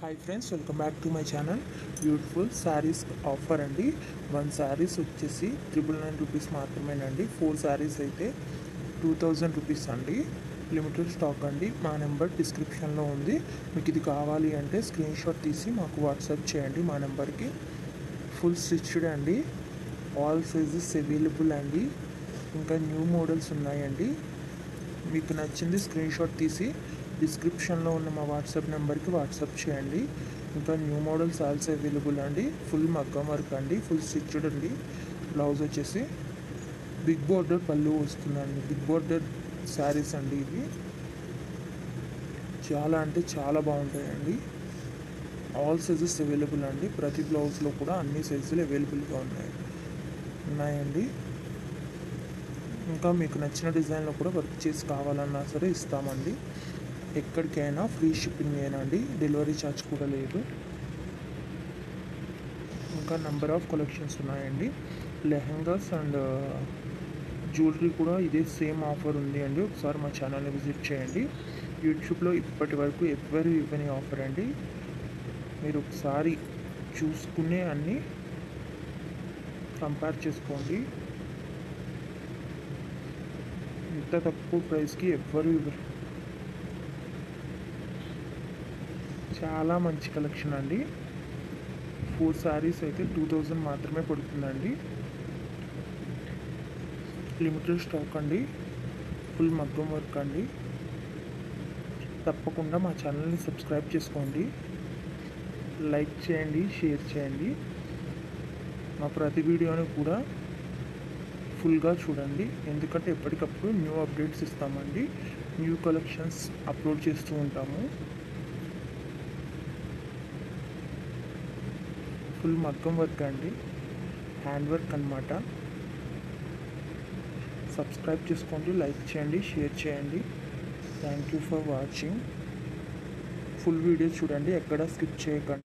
Hi friends, welcome back to my channel. Beautiful saris offer అండి. 1 శారీస్ వచ్చేసి 999 rupees మాత్రమేనండి. 4 శారీస్ అయితే 2000 రూపీస్ అండి. లిమిటెడ్ స్టాక్ అండి. మా నెంబర్ డిస్క్రిప్షన్లో ఉంది. మీకు ఇది కావాలి అంటే స్క్రీన్ షాట్ తీసి మాకు వాట్సాప్ చేయండి మా నెంబర్కి. ఫుల్ స్టిచ్డ్ అండి. ఆల్ సైజెస్ అవైలబుల్ అండి. ఇంకా న్యూ మోడల్స్ ఉన్నాయండి. మీకు నచ్చింది స్క్రీన్ షాట్ తీసి డిస్క్రిప్షన్లో ఉన్న మా వాట్సాప్ నెంబర్కి వాట్సాప్ చేయండి. ఇంకా న్యూ మోడల్స్ ఆల్సో అవైలబుల్ అండి. ఫుల్ మగ్గం వర్క్ అండి, ఫుల్ స్టిచ్డ్ అండి. బ్లౌజ్ వచ్చేసి బిగ్ బోర్డర్ పళ్ళు వస్తుందండి. బిగ్ బోర్డర్ శారీస్ అండి ఇవి. చాలా అంటే చాలా బాగుంటాయండి. ఆల్ సైజెస్ అవైలబుల్ అండి. ప్రతి బ్లౌజ్లో కూడా అన్ని సైజులు అవైలబుల్గా ఉన్నాయండి. ఇంకా మీకు నచ్చిన డిజైన్లో కూడా వర్క్ చేసి కావాలన్నా సరే ఇస్తామండి. ఎక్కడికైనా ఫ్రీ షిప్పింగ్ ఏనండి, డెలివరీ ఛార్జ్ కూడా లేదు. ఇంకా నెంబర్ ఆఫ్ కలెక్షన్స్ ఉన్నాయండి. లెహంగాస్ అండ్ జ్యువెలరీ కూడా ఇదే సేమ్ ఆఫర్ ఉంది అండి. ఒకసారి మా ఛానల్ని విజిట్ చేయండి. యూట్యూబ్లో ఇప్పటి వరకు ఎవ్వరు ఇవ్వని ఆఫర్ అండి. మీరు ఒకసారి చూసుకునే అన్నీ కంపేర్ చేసుకోండి. ఇంత తక్కువ ప్రైస్కి ఎవ్వరు ఇవ్వరు. చాలా మంచి కలెక్షన్ అండి. 4 శారీస్ అయితే 2000 మాత్రమే పడుతుందండి. లిమిటెడ్ స్టాక్ అండి. ఫుల్ మగ్గం వర్క్ అండి. తప్పకుండా మా ఛానల్ని సబ్స్క్రైబ్ చేసుకోండి, లైక్ చేయండి, షేర్ చేయండి. మా ప్రతి వీడియోని కూడా ఫుల్గా చూడండి, ఎందుకంటే ఎప్పటికప్పుడు న్యూ అప్డేట్స్ ఇస్తామండి. న్యూ కలెక్షన్స్ అప్లోడ్ చేస్తూ ఉంటాము. ఫుల్ మగ్గం వర్క్ అండి, హ్యాండ్ వర్క్ అన్నమాట. సబ్స్క్రైబ్ చేసుకోండి, లైక్ చేయండి, షేర్ చేయండి. Thank you for watching. Full video చూడండి, ఎక్కడ స్కిప్ చేయకండి.